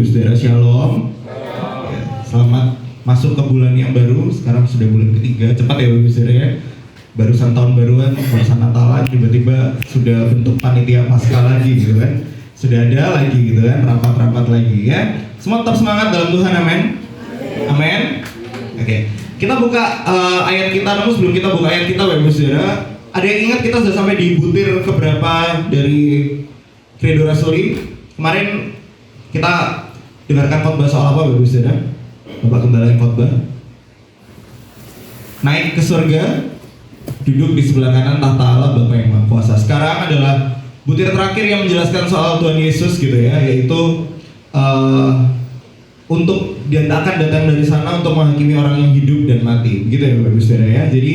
Saudara Shalom. Ya, selamat masuk ke bulan yang baru. Sekarang sudah bulan ketiga. Cepat ya Bapak Saudara ya. Barusan tahun baruan, barusan Natalan, tiba-tiba sudah bentuk panitia Paskah lagi gitu kan. Sudah ada lagi gitu kan, rapat-rapat lagi ya. Semua tetap semangat dalam Tuhan, amin. Amin. Oke. Kita buka ayat kita, namun sebelum kita buka ayat kita Bapak Saudara, ada yang ingat kita sudah sampai di butir keberapa dari Credo Rasuli? Kemarin kita dengarkan khotbah soal apa Bapak Saudara? Bapak Gembala yang khotbah. Naik ke surga, duduk di sebelah kanan tahta Allah Bapa yang Maha Kuasa. Sekarang adalah butir terakhir yang menjelaskan soal Tuhan Yesus gitu ya, yaitu untuk dia akan datang dari sana untuk menghakimi orang yang hidup dan mati, gitu ya Bapak Saudara ya. Jadi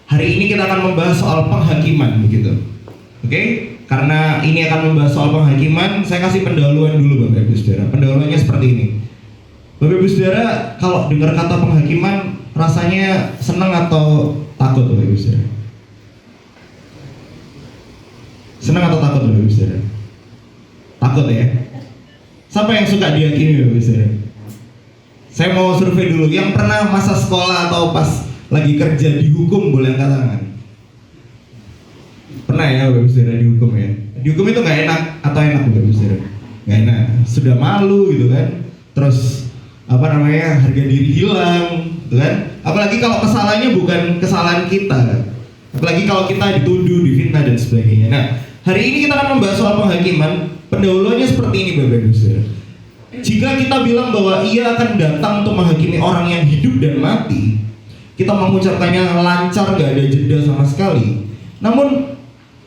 hari ini kita akan membahas soal penghakiman begitu. Oke? Karena ini akan membahas soal penghakiman, saya kasih pendahuluan dulu Bapak Ibu Saudara. Pendahuluannya seperti ini. Bapak Ibu Saudara, kalau dengar kata penghakiman rasanya senang atau takut Bapak Ibu Saudara? Senang atau takut Bapak Ibu Saudara? Takut ya? Siapa yang suka dihakimi Bapak Ibu Saudara? Saya mau survei dulu, yang pernah masa sekolah atau pas lagi kerja dihukum boleh angkat tangan? Pernah ya Bapak Ibu Saudara dihukum ya? Dihukum itu gak enak atau enak Bapak Ibu Saudara? Gak enak, sudah malu gitu kan. Terus harga diri hilang gitu kan. Apalagi kalau kesalahannya bukan kesalahan kita. Apalagi kalau kita dituduh, difitnah dan sebagainya. Nah, hari ini kita akan membahas soal penghakiman. Pendahuluannya seperti ini Bapak Ibu Saudara. Jika kita bilang bahwa ia akan datang untuk menghakimi orang yang hidup dan mati, kita mengucapkannya lancar, gak ada jeda sama sekali. Namun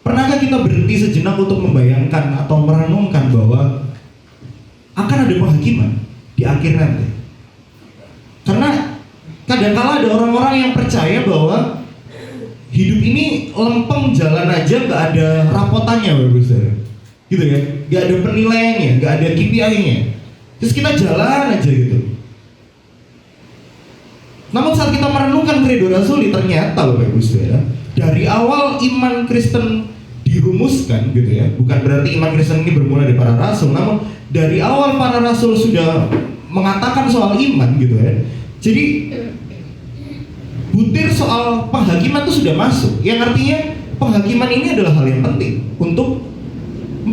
pernahkah kita berhenti sejenak untuk membayangkan atau merenungkan bahwa akan ada penghakiman di akhir nanti? Karena kadang-kala ada orang-orang yang percaya bahwa hidup ini lempeng jalan aja, gak ada rapotannya Bapak Saudara. Gitu ya, gak ada penilaiannya, gak ada KPI-nya. Terus kita jalan aja gitu. Namun saat kita merenungkan Credo Rasuli, ternyata Bapak Ibu Saudara, dari awal iman Kristen dirumuskan gitu ya, bukan berarti iman Kristen ini bermula dari para rasul, namun dari awal para rasul sudah mengatakan soal iman gitu ya. Jadi butir soal penghakiman itu sudah masuk, yang artinya penghakiman ini adalah hal yang penting untuk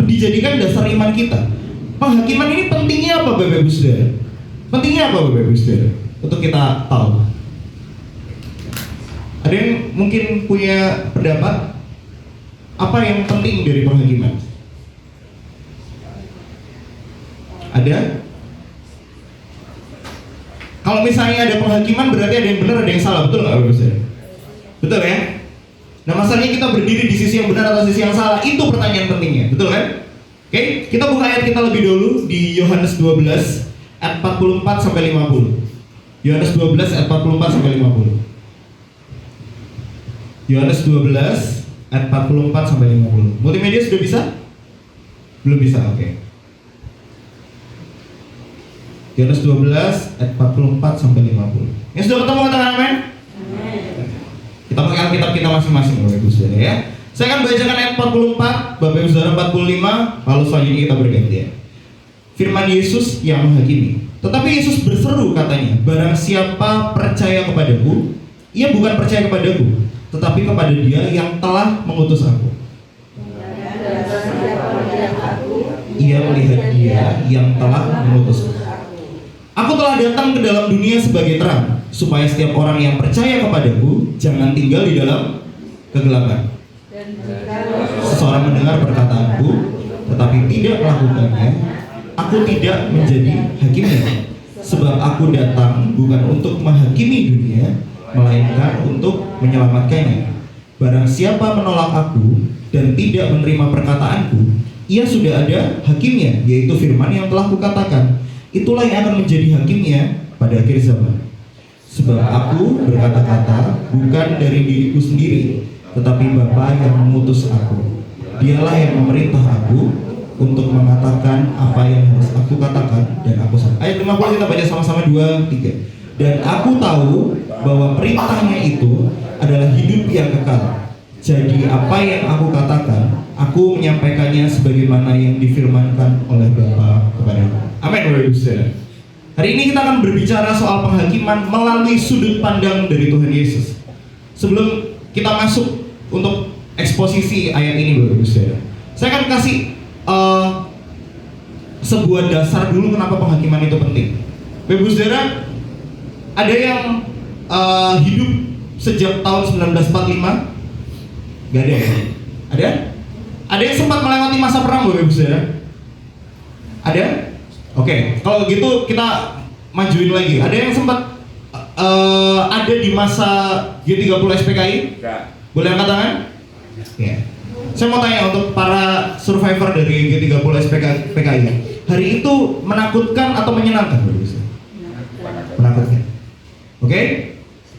dijadikan dasar iman kita. Penghakiman ini pentingnya apa Bapak Ibu Saudara? Pentingnya apa Bapak Ibu Saudara? Untuk kita tahu. Ada yang mungkin punya pendapat apa yang penting dari penghakiman? Ada? Kalau misalnya ada penghakiman berarti ada yang benar, ada yang salah, betul nggak Bapak Saudara? Betul ya? Nah masalahnya kita berdiri di sisi yang benar atau sisi yang salah, itu pertanyaan pentingnya, betul kan? Oke, kita buka ayat kita lebih dulu di Yohanes 12 ayat 44 sampai 50. Yohanes 12 ayat 44 sampai 50. Yohanes 12 ayat 44 sampai 50. Multimedia sudah bisa? Belum bisa, oke. Yohanes 12 ayat 44 sampai 50. Yang sudah ketemu katakan amin? Kita pakai Alkitab kita masing-masing Bapak Ibu Saudara ya. Saya akan bacakan ayat 44, Bapak Ibu Saudara 45, lalu selanjutnya kita bergantian. Firman Yesus yang menghakimi. Tetapi Yesus berseru katanya, barang siapa percaya kepadaku, ia bukan percaya kepadaku, tetapi kepada Dia yang telah mengutus aku. Ia melihat Dia yang telah mengutus aku. Aku telah datang ke dalam dunia sebagai terang, supaya setiap orang yang percaya kepadaku jangan tinggal di dalam kegelapan. Seseorang mendengar perkataanku, tetapi tidak melakukannya, aku tidak menjadi hakimnya. Sebab aku datang bukan untuk menghakimi dunia, melainkan untuk menyelamatkannya. Barang siapa menolak aku dan tidak menerima perkataanku, ia sudah ada hakimnya, yaitu firman yang telah kukatakan. Itulah yang akan menjadi hakimnya pada akhir zaman. Sebab aku berkata-kata bukan dari diriku sendiri, tetapi Bapa yang mengutus aku. Dialah yang memerintah aku untuk mengatakan apa yang harus aku katakan dan aku sampaikan. Ayat 50 kita baca sama-sama 2, 3. Dan aku tahu bahwa perintahnya itu adalah hidup yang kekal. Jadi apa yang aku katakan, aku Aku menyampaikannya sebagaimana yang difirmankan oleh Bapa kepadaku. Amin, Bapak Ibu Saudara. Hari ini kita akan berbicara soal penghakiman melalui sudut pandang dari Tuhan Yesus. Sebelum kita masuk untuk eksposisi ayat ini, Bapak Ibu Saudara, saya akan kasih sebuah dasar dulu kenapa penghakiman itu penting. Bapak Ibu Saudara, ada yang hidup sejak tahun 1945? Gak ada ya? Ada? Ada yang sempat melewati masa perang, Bapak Ibu Saudara? Ada? Oke, kalau gitu kita majuin lagi. Ada yang sempat ada di masa G30 SPKI? Boleh angkat tangan? Ya. Saya mau tanya untuk para survivor dari G30 SPKI. Hari itu menakutkan atau menyenangkan, Bapak Ibu Saudara? Menakutkan. Oke?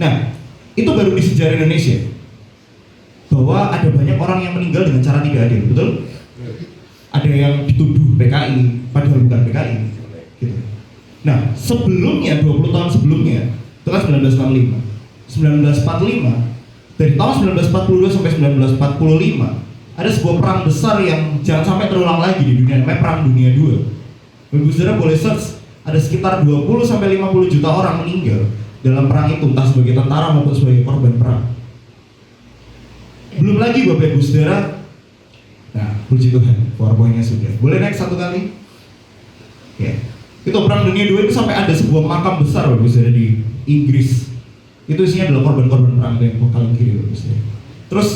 Nah, itu baru di sejarah Indonesia. Bahwa ada banyak orang yang meninggal dengan cara tidak adil, betul? Ada yang dituduh PKI, padahal bukan PKI. Gitu. Nah, sebelumnya, 20 tahun sebelumnya, itu kan 1965. 1945, dari tahun 1942 sampai 1945, ada sebuah perang besar yang jangan sampai terulang lagi di dunia, namanya Perang Dunia II. Ibu Saudara boleh search, ada sekitar 20 sampai 50 juta orang meninggal dalam perang itu, entah sebagai tentara maupun sebagai korban perang. Belum lagi Bapak Ibu Saudara. Nah, puji Tuhan, PowerPoint-nya sudah. Boleh naik satu kali? Ya. Itu Perang Dunia II itu sampai ada sebuah makam besar Bapak Ibu Saudara di Inggris. Itu isinya adalah korban-korban perang yang kalian kiri Bapak Ibu Saudara. Terus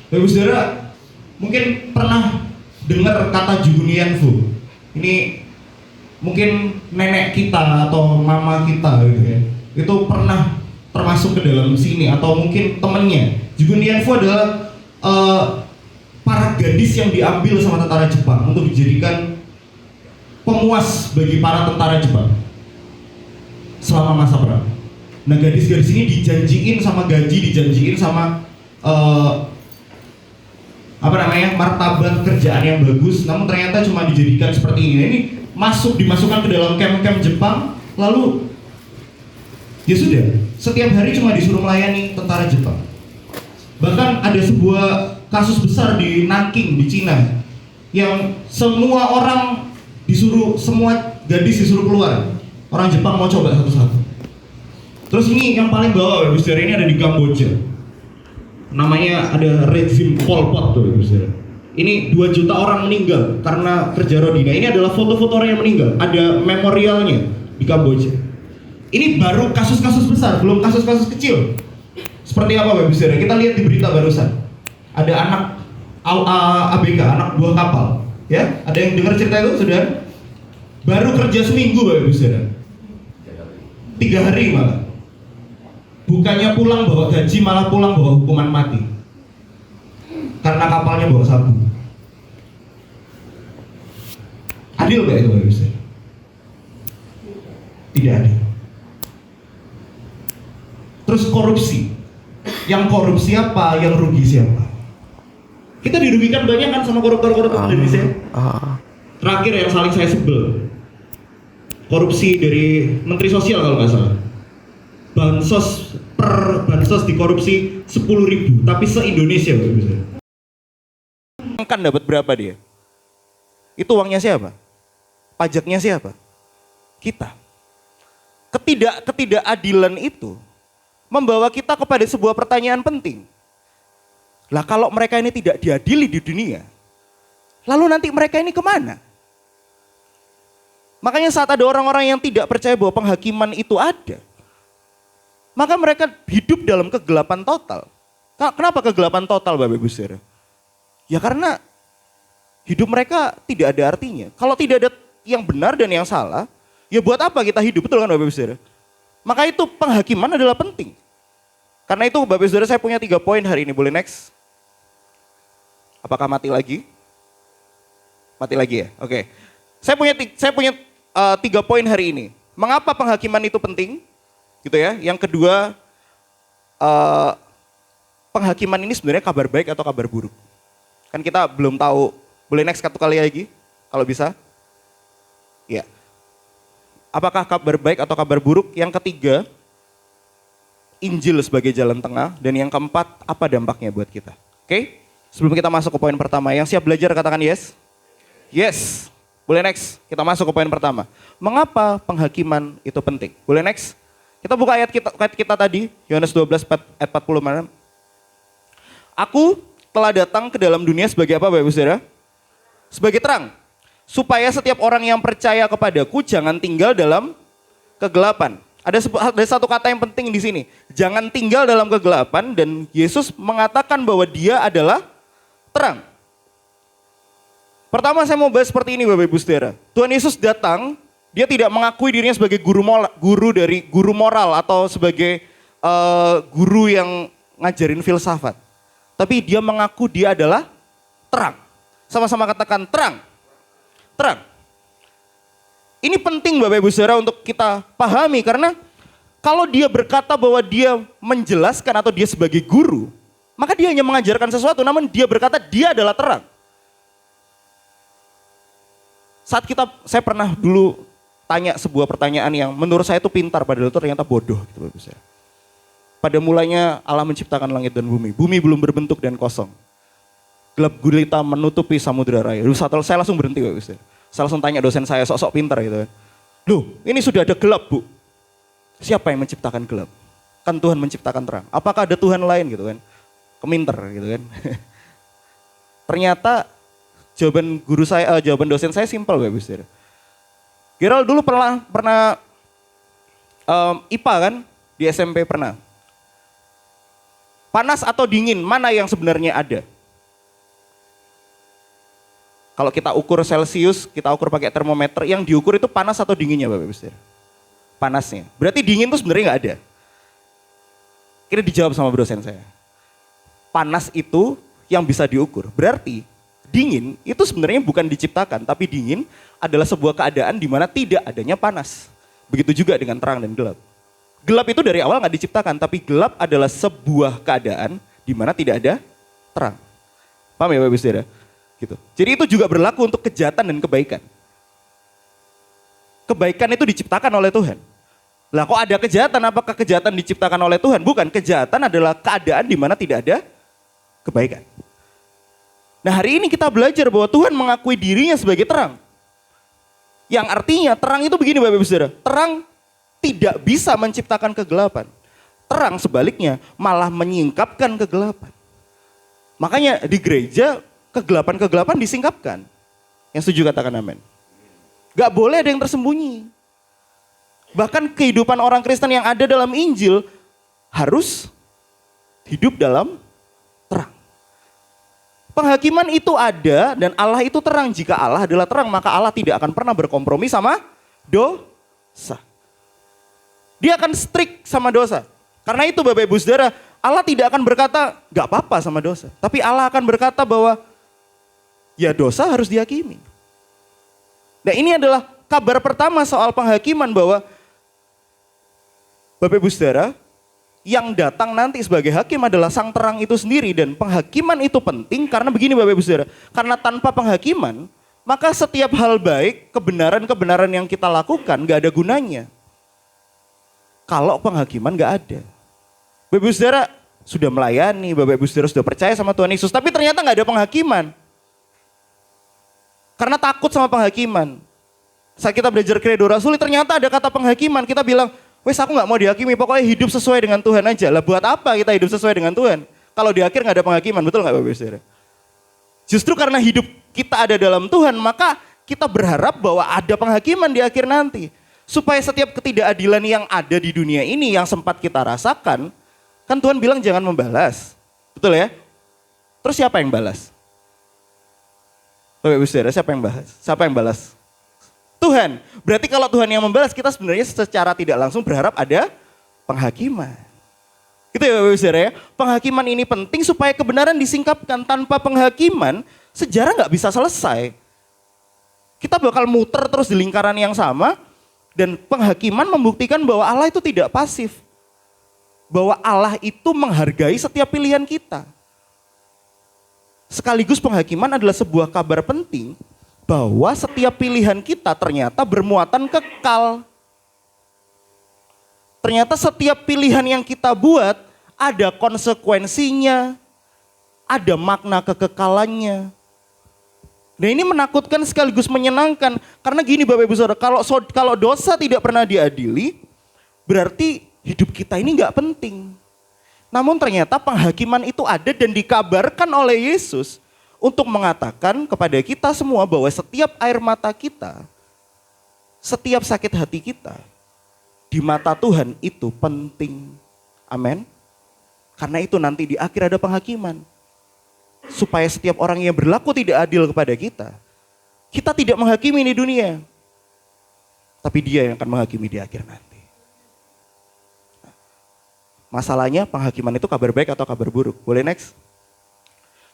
Bapak Ibu Saudara mungkin pernah dengar kata Jugunianfu. Ini mungkin nenek kita atau mama kita gitu ya. Itu pernah termasuk ke dalam sini atau mungkin temennya. Jugunianfu adalah para gadis yang diambil sama tentara Jepang untuk dijadikan pemuas bagi para tentara Jepang selama masa perang. Nah, gadis-gadis ini dijanjiin sama gaji, dijanjiin sama martabat kerjaan yang bagus, namun ternyata cuma dijadikan seperti ini. Ini dimasukkan ke dalam camp-camp Jepang, lalu ya sudah, setiap hari cuma disuruh melayani tentara Jepang. Bahkan ada sebuah kasus besar di Nanking di Cina yang semua gadis disuruh keluar. Orang Jepang mau coba satu-satu. Terus ini yang paling bawah Bapak Ibu Saudara, ini ada di Kamboja. Namanya ada rezim Pol Pot tuh Bapak Ibu Saudara. Ini 2 juta orang meninggal karena kerja Rodina. Ini adalah foto-foto orang yang meninggal. Ada memorialnya di Kamboja. Ini baru kasus-kasus besar, belum kasus-kasus kecil. Seperti apa Bapak Ibu Saudara? Kita lihat di berita barusan. Ada anak ABK, anak buah kapal. Ya, ada yang dengar cerita itu sudah? Baru kerja seminggu Bapak Ibu Saudara. 3 hari malah. Bukannya pulang bawa gaji, malah pulang bawa hukuman mati. Karena kapalnya bawa sabu. Adil gak itu Bapak Ibu Saudara? Tidak adil. Terus korupsi. Yang korupsi siapa, yang rugi siapa? Kita dirugikan banyak kan sama koruptor-koruptor Indonesia. Terakhir yang saling saya sebel, korupsi dari Menteri Sosial kalau nggak salah. Bansos dikorupsi 10.000, tapi se-Indonesia kan dapat berapa dia? Itu uangnya siapa? Pajaknya siapa? Kita. Ketidakadilan itu membawa kita kepada sebuah pertanyaan penting. Lah kalau mereka ini tidak diadili di dunia, lalu nanti mereka ini kemana? Makanya saat ada orang-orang yang tidak percaya bahwa penghakiman itu ada, maka mereka hidup dalam kegelapan total. Kenapa kegelapan total Bapak Ibu Saudara? Ya karena hidup mereka tidak ada artinya. Kalau tidak ada yang benar dan yang salah, ya buat apa kita hidup, betul kan Bapak Ibu Saudara? Maka itu penghakiman adalah penting. Karena itu Bapak Ibu Saudara, saya punya 3 poin hari ini. Boleh next? Apakah mati lagi? Mati lagi ya? Oke. Saya punya 3 poin hari ini. Mengapa penghakiman itu penting? Gitu ya. Yang kedua, penghakiman ini sebenarnya kabar baik atau kabar buruk? Kan kita belum tahu. Boleh next satu kali lagi? Kalau bisa. Ya. Apakah kabar baik atau kabar buruk? Yang ketiga, Injil sebagai jalan tengah. Dan yang keempat, apa dampaknya buat kita? Oke? Sebelum kita masuk ke poin pertama, yang siap belajar katakan yes. Yes. Boleh next, kita masuk ke poin pertama. Mengapa penghakiman itu penting? Boleh next? Kita buka ayat kita tadi, Yohanes 12 ayat 40. Aku telah datang ke dalam dunia sebagai apa Bapak Ibu Saudara? Sebagai terang. Supaya setiap orang yang percaya kepadaku jangan tinggal dalam kegelapan. Ada satu kata yang penting di sini. Jangan tinggal dalam kegelapan, dan Yesus mengatakan bahwa dia adalah terang. Pertama saya mau bahas seperti ini Bapak Ibu Saudara. Tuhan Yesus datang, dia tidak mengakui dirinya sebagai guru moral atau sebagai guru yang ngajarin filsafat. Tapi dia mengaku dia adalah terang. Sama-sama katakan terang. Terang. Ini penting Bapak Ibu Saudara untuk kita pahami, karena kalau dia berkata bahwa dia menjelaskan atau dia sebagai guru, maka dia hanya mengajarkan sesuatu, namun dia berkata dia adalah terang. Saya pernah dulu tanya sebuah pertanyaan yang menurut saya itu pintar, padahal itu ternyata bodoh gitu Bapak Ibu Saudara. Pada mulanya Allah menciptakan langit dan bumi. Bumi belum berbentuk dan kosong. Gelap gulita menutupi samudera raya. Saya langsung berhenti Bapak Ibu Saudara. Saya langsung tanya dosen saya, sok-sok pintar gitu kan. Loh, ini sudah ada gelap Bu. Siapa yang menciptakan gelap? Kan Tuhan menciptakan terang. Apakah ada Tuhan lain gitu kan? Keminter gitu kan. Ternyata jawaban dosen saya simpel Bapak Ibu Saudara. Gerald dulu pernah IPA kan? Di SMP pernah. Panas atau dingin, mana yang sebenarnya ada? Kalau kita ukur Celcius, kita ukur pakai termometer, yang diukur itu panas atau dinginnya Bapak Ibu Saudara? Panasnya. Berarti dingin itu sebenarnya nggak ada. Kira dijawab sama dosen saya. Panas itu yang bisa diukur. Berarti dingin itu sebenarnya bukan diciptakan, tapi dingin adalah sebuah keadaan di mana tidak adanya panas. Begitu juga dengan terang dan gelap. Gelap itu dari awal nggak diciptakan, tapi gelap adalah sebuah keadaan di mana tidak ada terang. Paham ya Bapak Ibu Saudara? Gitu. Jadi itu juga berlaku untuk kejahatan dan kebaikan. Kebaikan itu diciptakan oleh Tuhan. Lah kok ada kejahatan? Apakah kejahatan diciptakan oleh Tuhan? Bukan, kejahatan adalah keadaan di mana tidak ada kebaikan. Nah hari ini kita belajar bahwa Tuhan mengakui dirinya sebagai terang. Yang artinya terang itu begini Bapak Ibu Saudara. Terang tidak bisa menciptakan kegelapan. Terang sebaliknya malah menyingkapkan kegelapan. Makanya di gereja kegelapan-kegelapan disingkapkan. Yang setuju katakan amin. Gak boleh ada yang tersembunyi. Bahkan kehidupan orang Kristen yang ada dalam Injil harus hidup dalam terang. Penghakiman itu ada dan Allah itu terang. Jika Allah adalah terang, maka Allah tidak akan pernah berkompromi sama dosa. Dia akan strict sama dosa. Karena itu Bapak Ibu Saudara, Allah tidak akan berkata gak apa-apa sama dosa. Tapi Allah akan berkata bahwa ya dosa harus dihakimi. Nah ini adalah kabar pertama soal penghakiman, bahwa Bapak Ibu Saudara, yang datang nanti sebagai hakim adalah sang terang itu sendiri. Dan penghakiman itu penting karena begini Bapak Ibu Saudara, karena tanpa penghakiman maka setiap hal baik, kebenaran-kebenaran yang kita lakukan gak ada gunanya. Kalau penghakiman gak ada. Bapak Ibu Saudara sudah melayani, Bapak Ibu Saudara sudah percaya sama Tuhan Yesus, tapi ternyata gak ada penghakiman. Karena takut sama penghakiman. Saat kita belajar Credo Rasuli ternyata ada kata penghakiman. Kita bilang, wes aku gak mau dihakimi, pokoknya hidup sesuai dengan Tuhan aja. Lah buat apa kita hidup sesuai dengan Tuhan? Kalau di akhir gak ada penghakiman, betul gak Bapak Ibu Saudara? Justru karena hidup kita ada dalam Tuhan, maka kita berharap bahwa ada penghakiman di akhir nanti. Supaya setiap ketidakadilan yang ada di dunia ini yang sempat kita rasakan, kan Tuhan bilang jangan membalas. Betul ya? Terus siapa yang balas? Bapak Ibu Saudara, siapa yang balas? Siapa yang balas? Tuhan. Berarti kalau Tuhan yang membalas, kita sebenarnya secara tidak langsung berharap ada penghakiman. Gitu ya Bapak Ibu Saudara ya. Penghakiman ini penting supaya kebenaran disingkapkan. Tanpa penghakiman, sejarah nggak bisa selesai. Kita bakal muter terus di lingkaran yang sama, dan penghakiman membuktikan bahwa Allah itu tidak pasif. Bahwa Allah itu menghargai setiap pilihan kita. Sekaligus penghakiman adalah sebuah kabar penting bahwa setiap pilihan kita ternyata bermuatan kekal. Ternyata setiap pilihan yang kita buat ada konsekuensinya. ada makna kekekalannya. Nah ini menakutkan sekaligus menyenangkan. Karena gini Bapak Ibu Saudara, kalau dosa tidak pernah diadili, berarti hidup kita ini gak penting. Namun ternyata penghakiman itu ada dan dikabarkan oleh Yesus untuk mengatakan kepada kita semua bahwa setiap air mata kita, setiap sakit hati kita, di mata Tuhan itu penting. Amin. Karena itu nanti di akhir ada penghakiman. Supaya setiap orang yang berlaku tidak adil kepada kita tidak menghakimi di dunia. Tapi dia yang akan menghakimi di akhir nanti. Masalahnya penghakiman itu kabar baik atau kabar buruk? Boleh next?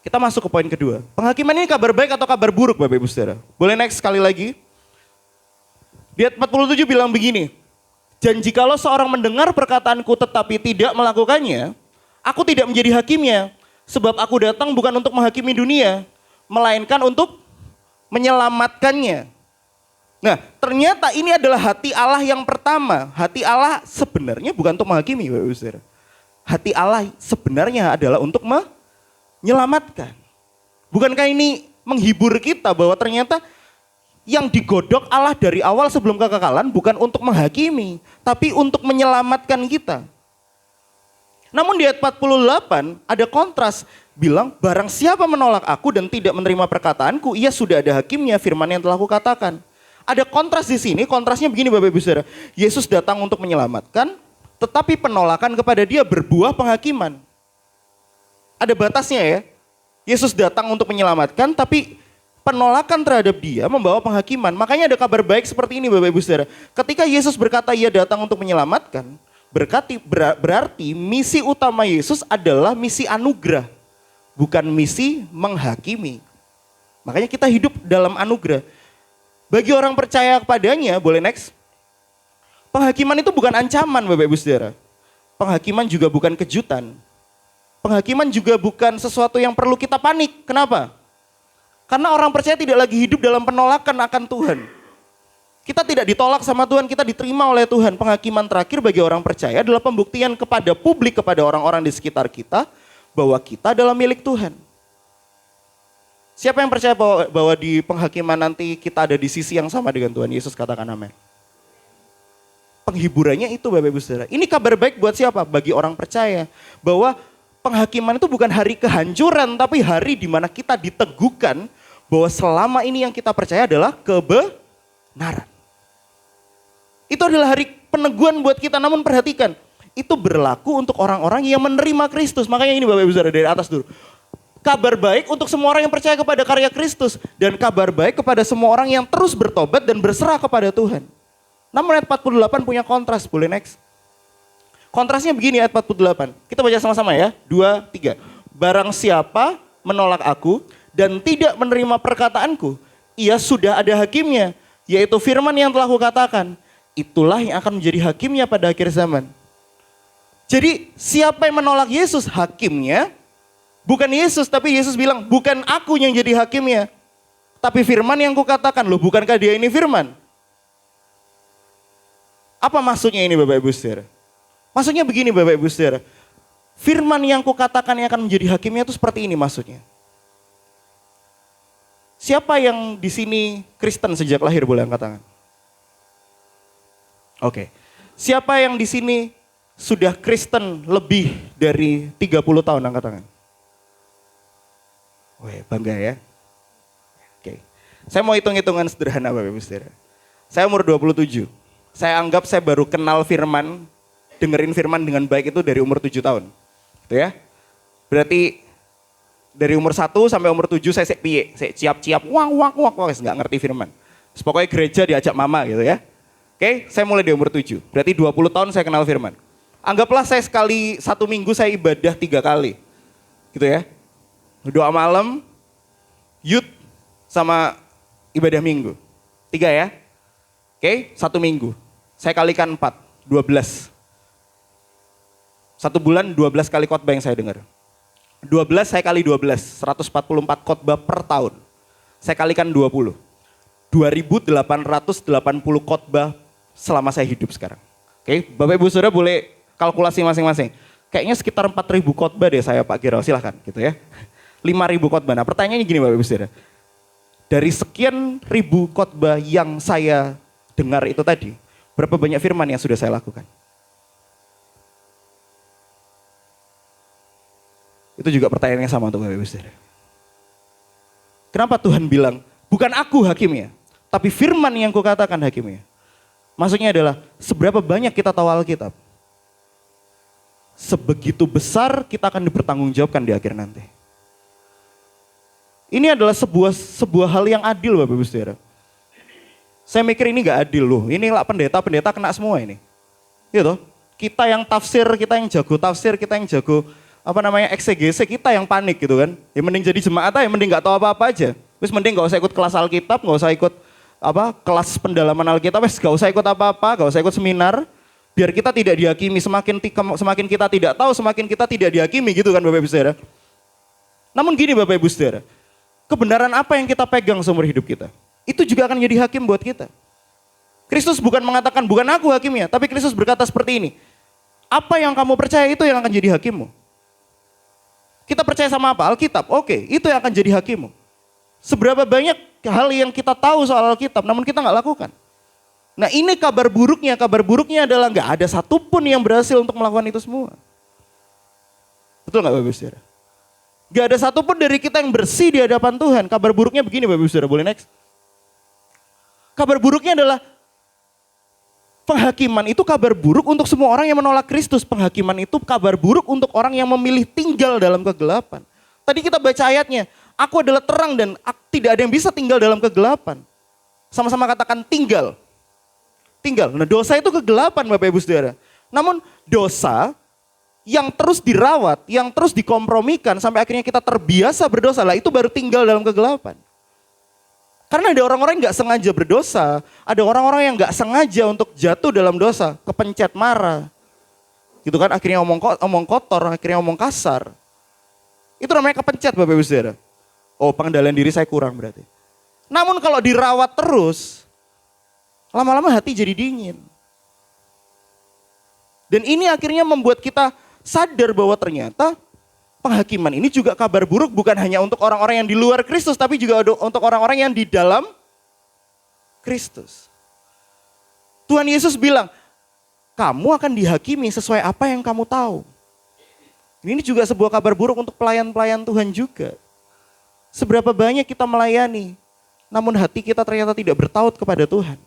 Kita masuk ke poin kedua. Penghakiman ini kabar baik atau kabar buruk Bapak Ibu Saudara? Boleh next sekali lagi? Di ayat 47 bilang begini. Dan jikalau seorang mendengar perkataanku tetapi tidak melakukannya, aku tidak menjadi hakimnya. Sebab aku datang bukan untuk menghakimi dunia, melainkan untuk menyelamatkannya. Nah, ternyata ini adalah hati Allah yang pertama. Hati Allah sebenarnya bukan untuk menghakimi, Bapak Ibu Saudara. Hati Allah sebenarnya adalah untuk menyelamatkan. Bukankah ini menghibur kita bahwa ternyata yang digodok Allah dari awal sebelum kekekalan bukan untuk menghakimi, tapi untuk menyelamatkan kita. Namun di ayat 48 ada kontras, bilang barang siapa menolak aku dan tidak menerima perkataanku, ia sudah ada hakimnya, firman yang telah kukatakan. Ada kontras di sini, kontrasnya begini Bapak Ibu Saudara. Yesus datang untuk menyelamatkan, tetapi penolakan kepada dia berbuah penghakiman. Ada batasnya ya. Yesus datang untuk menyelamatkan, tapi penolakan terhadap dia membawa penghakiman. Makanya ada kabar baik seperti ini Bapak Ibu Saudara. Ketika Yesus berkata ia datang untuk menyelamatkan, berarti misi utama Yesus adalah misi anugerah, bukan misi menghakimi. Makanya kita hidup dalam anugerah. Bagi orang percaya kepadanya, boleh next. Penghakiman itu bukan ancaman Bapak Ibu Saudara. Penghakiman juga bukan kejutan. Penghakiman juga bukan sesuatu yang perlu kita panik. Kenapa? Karena orang percaya tidak lagi hidup dalam penolakan akan Tuhan. Kita tidak ditolak sama Tuhan, kita diterima oleh Tuhan. Penghakiman terakhir bagi orang percaya adalah pembuktian kepada publik, kepada orang-orang di sekitar kita, bahwa kita adalah milik Tuhan. Siapa yang percaya bahwa di penghakiman nanti kita ada di sisi yang sama dengan Tuhan Yesus? Katakan amin. Penghiburannya itu Bapak Ibu Saudara. Ini kabar baik buat siapa? Bagi orang percaya. Bahwa penghakiman itu bukan hari kehancuran, tapi hari di mana kita diteguhkan bahwa selama ini yang kita percaya adalah kebenaran. Itu adalah hari peneguhan buat kita, namun perhatikan, itu berlaku untuk orang-orang yang menerima Kristus. Makanya ini Bapak Ibu Saudara dari atas dulu. Kabar baik untuk semua orang yang percaya kepada karya Kristus. Dan kabar baik kepada semua orang yang terus bertobat dan berserah kepada Tuhan. Namun ayat 48 punya kontras, boleh next. Kontrasnya begini ayat 48, kita baca sama-sama ya, 2, 3. Barang siapa menolak aku dan tidak menerima perkataanku, ia sudah ada hakimnya, yaitu firman yang telah kukatakan. Itulah yang akan menjadi hakimnya pada akhir zaman. Jadi siapa yang menolak Yesus, hakimnya bukan Yesus, tapi Yesus bilang bukan aku yang jadi hakimnya, tapi firman yang kukatakan. Loh, bukankah dia ini firman? Apa maksudnya ini Bapak Ibu Saudara? Maksudnya begini Bapak Ibu Saudara. Firman yang kukatakan yang akan menjadi hakimnya itu seperti ini maksudnya. Siapa yang di sini Kristen sejak lahir, boleh angkat tangan? Oke. Siapa yang di sini sudah Kristen lebih dari 30 tahun, angkat tangan? Wih, bangga ya. Oke. Saya mau hitung-hitungan sederhana Bapak Ibu Saudara. Saya umur 27. Saya anggap saya baru kenal firman, dengerin firman dengan baik itu dari umur 7 tahun. Gitu ya. Berarti dari umur 1 sampai umur 7 saya piye, saya ciap-ciap, wang, nggak ngerti firman. Terus pokoknya gereja diajak mama gitu ya. Oke, saya mulai di umur 7. Berarti 20 tahun saya kenal firman. Anggaplah saya sekali 1 minggu saya ibadah 3 kali. Gitu ya. Doa malam, youth, sama ibadah minggu. 3 ya. Oke, 1 minggu. Saya kalikan 4, 12. 1 bulan 12 kali khotbah yang saya dengar. 12 saya kali 12, 144 khotbah per tahun. Saya kalikan 20. 2.880 khotbah selama saya hidup sekarang. Oke, Bapak Ibu Saudara boleh kalkulasi masing-masing. Kayaknya sekitar 4.000 khotbah deh saya Pak Gero, silahkan gitu ya. 5.000 khotbah. Nah pertanyaannya gini Bapak Ibu Saudara. Dari sekian ribu khotbah yang saya dengar itu tadi, berapa banyak firman yang sudah saya lakukan? Itu juga pertanyaan yang sama untuk Bapak Ibu Saudara. Kenapa Tuhan bilang, bukan aku hakimnya, tapi firman yang kukatakan hakimnya. Maksudnya adalah, seberapa banyak kita tahu Alkitab, sebegitu besar kita akan dipertanggungjawabkan di akhir nanti. Ini adalah sebuah hal yang adil Bapak Ibu Saudara. Saya mikir ini gak adil loh, ini lah pendeta kena semua ini. Gitu. Kita yang tafsir, kita yang jago tafsir, kita yang jago eksegese, kita yang panik gitu kan. Ya mending jadi jemaat aja, mending gak tahu apa-apa aja. Terus mending gak usah ikut kelas Alkitab, gak usah ikut kelas pendalaman Alkitab, gak usah ikut apa-apa, gak usah ikut seminar. Biar kita tidak dihakimi, semakin kita tidak tahu, semakin kita tidak dihakimi gitu kan Bapak Ibu Saudara. Namun gini Bapak Ibu Saudara, kebenaran apa yang kita pegang seumur hidup kita, itu juga akan jadi hakim buat kita. Kristus bukan mengatakan, bukan aku hakimnya, tapi Kristus berkata seperti ini, apa yang kamu percaya itu yang akan jadi hakimmu. Kita percaya sama apa? Alkitab, oke, itu yang akan jadi hakimmu. Seberapa banyak hal yang kita tahu soal Alkitab, namun kita nggak lakukan. Nah ini kabar buruknya adalah nggak ada satupun yang berhasil untuk melakukan itu semua. Betul nggak Bapak Ibu Saudara? Gak ada satupun dari kita yang bersih di hadapan Tuhan. Kabar buruknya begini Bapak Ibu Saudara, boleh next? Kabar buruknya adalah penghakiman itu kabar buruk untuk semua orang yang menolak Kristus. Penghakiman itu kabar buruk untuk orang yang memilih tinggal dalam kegelapan. Tadi kita baca ayatnya, aku adalah terang dan tidak ada yang bisa tinggal dalam kegelapan. Sama-sama katakan tinggal. Tinggal. Nah dosa itu kegelapan Bapak Ibu Saudara. Namun dosa yang terus dirawat, yang terus dikompromikan sampai akhirnya kita terbiasa berdosa, lah itu baru tinggal dalam kegelapan. Karena ada orang-orang yang gak sengaja berdosa, ada orang-orang yang gak sengaja untuk jatuh dalam dosa, kepencet marah. Gitu kan, akhirnya omong kotor, akhirnya omong kasar. Itu namanya kepencet Bapak Ibu Saudara. Oh pengendalian diri saya kurang berarti. Namun kalau dirawat terus, lama-lama hati jadi dingin. Dan ini akhirnya membuat kita sadar bahwa ternyata penghakiman ini juga kabar buruk bukan hanya untuk orang-orang yang di luar Kristus, tapi juga untuk orang-orang yang di dalam Kristus. Tuhan Yesus bilang, kamu akan dihakimi sesuai apa yang kamu tahu. Ini juga sebuah kabar buruk untuk pelayan-pelayan Tuhan juga. Seberapa banyak kita melayani, namun hati kita ternyata tidak bertaut kepada Tuhan.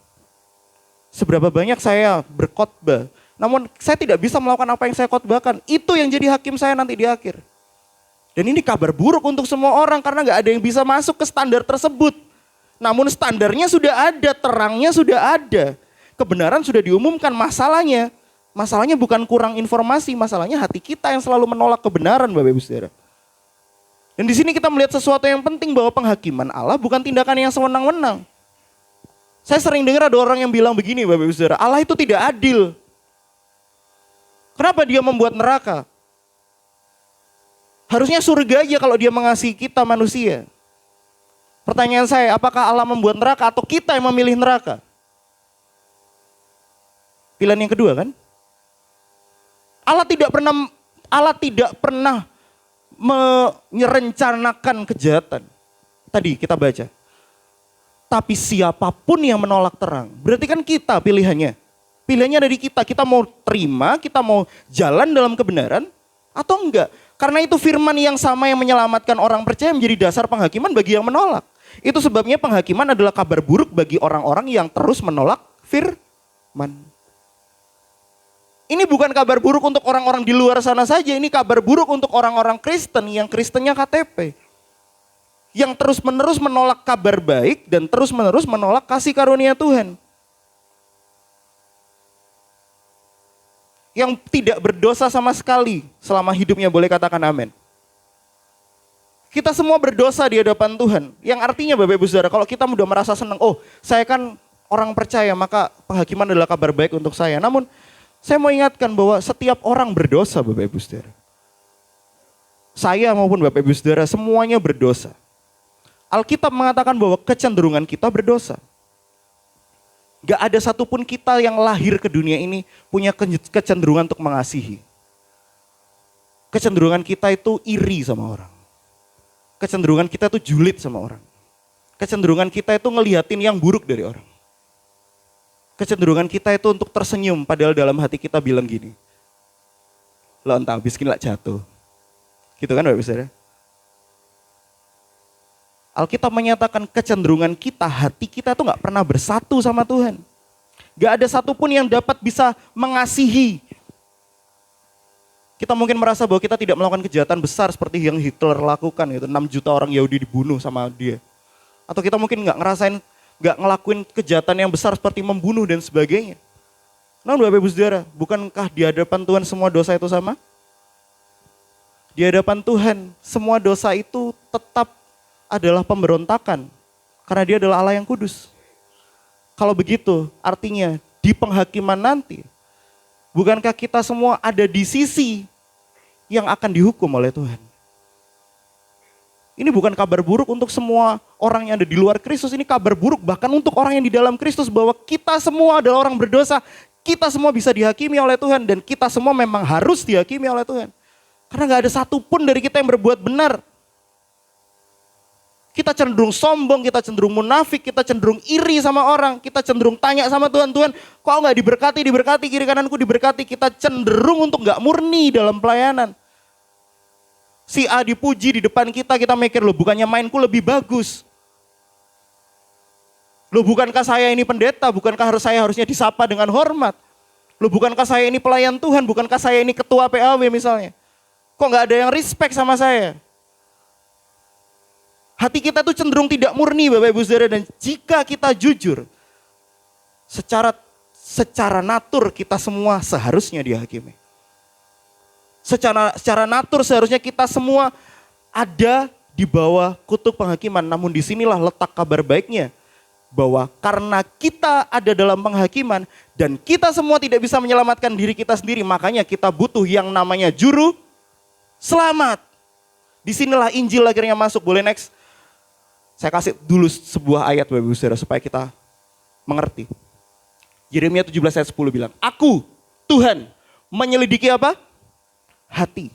Seberapa banyak saya berkhotbah, namun saya tidak bisa melakukan apa yang saya khotbahkan. Itu yang jadi hakim saya nanti di akhir. Dan ini kabar buruk untuk semua orang karena gak ada yang bisa masuk ke standar tersebut. Namun standarnya sudah ada, terangnya sudah ada. Kebenaran sudah diumumkan, masalahnya bukan kurang informasi, masalahnya hati kita yang selalu menolak kebenaran Bapak Ibu Saudara. Dan di sini kita melihat sesuatu yang penting bahwa penghakiman Allah bukan tindakan yang sewenang-wenang. Saya sering dengar ada orang yang bilang begini Bapak Ibu Saudara, Allah itu tidak adil. Kenapa dia membuat neraka? Harusnya surga aja kalau dia mengasihi kita manusia. Pertanyaan saya, apakah Allah membuat neraka atau kita yang memilih neraka? Pilihan yang kedua kan? Allah tidak pernah merencanakan kejahatan. Tadi kita baca. Tapi siapapun yang menolak terang, berarti kan kita pilihannya. Pilihannya dari kita mau terima, kita mau jalan dalam kebenaran atau enggak. Karena itu firman yang sama yang menyelamatkan orang percaya menjadi dasar penghakiman bagi yang menolak. Itu sebabnya penghakiman adalah kabar buruk bagi orang-orang yang terus menolak firman. Ini bukan kabar buruk untuk orang-orang di luar sana saja, ini kabar buruk untuk orang-orang Kristen yang Kristennya KTP. Yang terus-menerus menolak kabar baik dan terus-menerus menolak kasih karunia Tuhan. Yang tidak berdosa sama sekali selama hidupnya, boleh katakan amin. Kita semua berdosa di hadapan Tuhan. Yang artinya Bapak Ibu Saudara, kalau kita sudah merasa senang, oh saya kan orang percaya maka penghakiman adalah kabar baik untuk saya. Namun saya mau ingatkan bahwa setiap orang berdosa Bapak Ibu Saudara. Saya maupun Bapak Ibu Saudara semuanya berdosa. Alkitab mengatakan bahwa kecenderungan kita berdosa. Gak ada satupun kita yang lahir ke dunia ini punya kecenderungan untuk mengasihi. Kecenderungan kita itu iri sama orang. Kecenderungan kita tuh julid sama orang. Kecenderungan kita itu ngeliatin yang buruk dari orang. Kecenderungan kita itu untuk tersenyum, padahal dalam hati kita bilang gini, lo entah miskin lah jatuh. Gitu kan Bapak Ibu Saudara? Alkitab menyatakan kecenderungan kita, hati kita tuh gak pernah bersatu sama Tuhan. Gak ada satupun yang dapat bisa mengasihi. Kita mungkin merasa bahwa kita tidak melakukan kejahatan besar seperti yang Hitler lakukan, gitu. 6 juta orang Yahudi dibunuh sama dia. Atau kita mungkin gak ngelakuin kejahatan yang besar seperti membunuh dan sebagainya. Namun Bapak Ibu Saudara, bukankah di hadapan Tuhan semua dosa itu sama? Di hadapan Tuhan semua dosa itu tetap adalah pemberontakan. Karena dia adalah Allah yang kudus. Kalau begitu artinya di penghakiman nanti, bukankah kita semua ada di sisi yang akan dihukum oleh Tuhan? Ini bukan kabar buruk untuk semua orang yang ada di luar Kristus. Ini kabar buruk bahkan untuk orang yang di dalam Kristus. Bahwa kita semua adalah orang berdosa. Kita semua bisa dihakimi oleh Tuhan. Dan kita semua memang harus dihakimi oleh Tuhan. Karena gak ada satupun dari kita yang berbuat benar. Kita cenderung sombong, kita cenderung munafik, kita cenderung iri sama orang. Kita cenderung tanya sama Tuhan, Tuhan kok gak diberkati, kiri kananku diberkati. Kita cenderung untuk gak murni dalam pelayanan. Si A dipuji di depan kita mikir, loh bukannya mainku lebih bagus. Loh bukankah saya ini pendeta, bukankah saya harusnya disapa dengan hormat. Loh bukankah saya ini pelayan Tuhan, bukankah saya ini ketua PAW misalnya. Kok gak ada yang respect sama saya. Hati kita tuh cenderung tidak murni Bapak Ibu Saudara. Dan jika kita jujur, secara natur kita semua seharusnya dihakimi. Secara natur seharusnya kita semua ada di bawah kutuk penghakiman. Namun disinilah letak kabar baiknya. Bahwa karena kita ada dalam penghakiman dan kita semua tidak bisa menyelamatkan diri kita sendiri. Makanya kita butuh yang namanya juru selamat. Disinilah Injil akhirnya masuk. Boleh next? Saya kasih dulu sebuah ayat Bapak Ibu Saudara supaya kita mengerti. Yeremia 17 ayat 10 bilang, Aku, Tuhan, menyelidiki apa? Hati.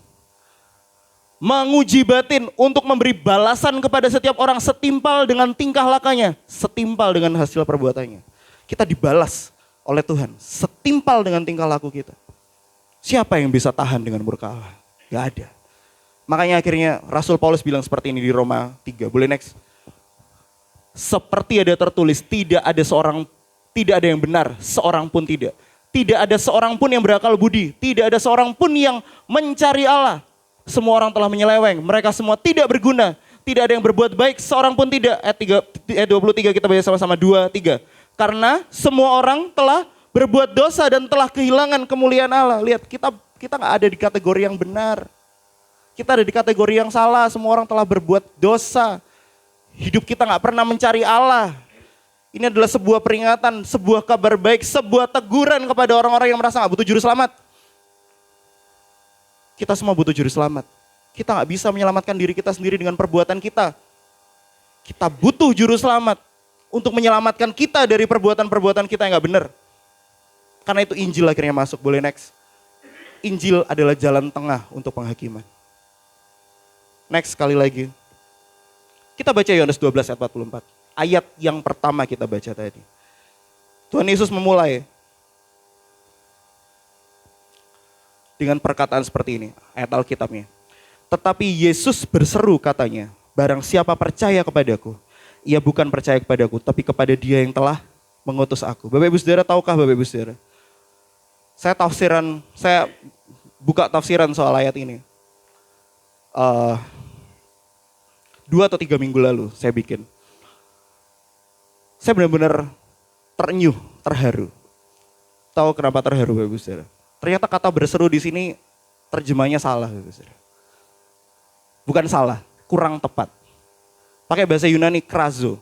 Menguji batin untuk memberi balasan kepada setiap orang setimpal dengan tingkah lakunya, setimpal dengan hasil perbuatannya. Kita dibalas oleh Tuhan, setimpal dengan tingkah laku kita. Siapa yang bisa tahan dengan murka Allah? Gak ada. Makanya akhirnya Rasul Paulus bilang seperti ini di Roma 3. Boleh next? Seperti ada tertulis, tidak ada yang benar, seorang pun tidak. Tidak ada seorang pun yang berakal budi, tidak ada seorang pun yang mencari Allah. Semua orang telah menyeleweng, mereka semua tidak berguna, tidak ada yang berbuat baik, seorang pun tidak. Ayat 23 kita baca sama-sama 2, 3. Karena semua orang telah berbuat dosa dan telah kehilangan kemuliaan Allah. Lihat, kita gak ada di kategori yang benar. Kita ada di kategori yang salah, semua orang telah berbuat dosa. Hidup kita gak pernah mencari Allah. Ini adalah sebuah peringatan, sebuah kabar baik, sebuah teguran kepada orang-orang yang merasa gak butuh juru selamat. Kita semua butuh juru selamat. Kita gak bisa menyelamatkan diri kita sendiri dengan perbuatan kita. Kita butuh juru selamat untuk menyelamatkan kita dari perbuatan-perbuatan kita yang gak benar. Karena itu Injil akhirnya masuk. Boleh next? Injil adalah jalan tengah untuk penghakiman. Next sekali lagi. Kita baca Yohanes 12 ayat 44. Ayat yang pertama kita baca tadi. Tuhan Yesus memulai dengan perkataan seperti ini. Ayat Alkitabnya. Tetapi Yesus berseru katanya. Barang siapa percaya kepadaku. Ia bukan percaya kepadaku. Tapi kepada dia yang telah mengutus aku. Bapak Ibu Saudara, tahukah Bapak Ibu Saudara? Saya buka tafsiran soal ayat ini. 2 atau 3 minggu lalu saya bikin. Saya benar-benar terenyuh, terharu. Tahu kenapa terharu Bapak Ibu Saudara? Ternyata kata berseru di sini terjemahnya salah Bapak Ibu Saudara. Bukan salah, kurang tepat. Pakai bahasa Yunani krazo.